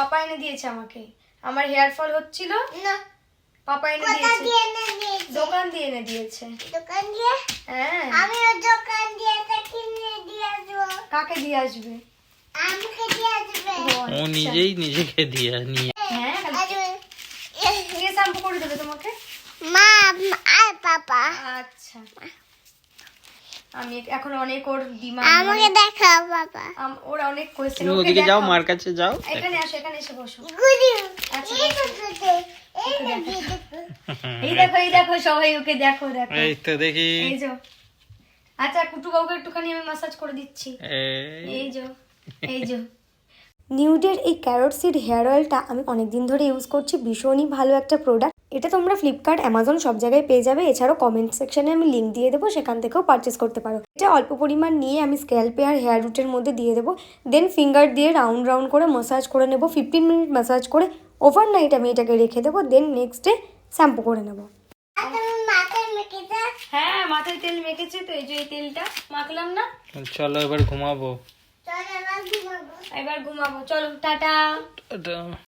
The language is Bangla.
পাপা এনে দিয়েছে আমাকে। আমার হেয়ার ফল হচ্ছিল না, পাপা এনে কোথা দিয়েছে, দিয়ে এনে দিয়েছে? দোকান দিয়ে এনে দিয়েছে। দোকান দিয়ে? হ্যাঁ। আমিও দোকান দিয়ে এটা কিনে দিয়ে আসবো। কাকে দিয়ে আসবে? আমাকে দিয়ে আসবে। ও ও আচ্ছা। নিজেই নিজেকে দিয়ে নিয়ে হ্যাঁ, আসবে। কে শ্যাম্পু করে দেবে তোমাকে? মা আর পাপা। আচ্ছা, আমি এখন অনেক ওর ডিমান্ড, আমাকে দেখাও বাবা। ওর অনেক কোয়েশ্চেন। তুমি ওদিকে যাও, মার কাছে যাও। এখানে আসো, এখানে এসে বসো। গুরু আচ্ছা, এই দেখো, এই দেখো। এই দেখো, এই দেখো, সবাই ওকে দেখো, দেখো এই তো দেখি। এই যে। আচ্ছা, কুটু বাবুকে একটুখানি আমি ম্যাসাজ করে দিচ্ছি। এই যে, এই যে। নিউডের এই ক্যারট সিড হেয়ার অয়েলটা আমি অনেক দিন ধরে ইউজ করছি, ভীষণই ভালো একটা প্রোডাক্ট। এটা তোমরা ফ্লিপকার্ট, অ্যামাজন সব জায়গায় পেয়ে যাবে। এছাড়াও কমেন্ট সেকশনে আমি লিঙ্ক দিয়ে দেবো, সেখান থেকেও পারচেস করতে পারো। এটা অল্প পরিমাণ নিয়ে আমি স্ক্যাল্পে আর হেয়ার রুটের মধ্যে দিয়ে দেবো, দেন ফিঙ্গার দিয়ে রাউন্ড রাউন্ড করে ম্যাসাজ করে নেবো। 15 মিনিট ম্যাসাজ করে ওভারনাইট আমি এটাকে রেখে দেবো, দেন নেক্সট ডে শ্যাম্পু করে নেবো। মাথায় মেখে দাও। হ্যাঁ, মাথায় তেল মেখেছি তো, এই যে এই তেলটা মাখলাম না। চলো এবার ঘুমাবো। চল এবার ঘুমাবো। এবার ঘুমাবো, চলো টাটা। টাটা।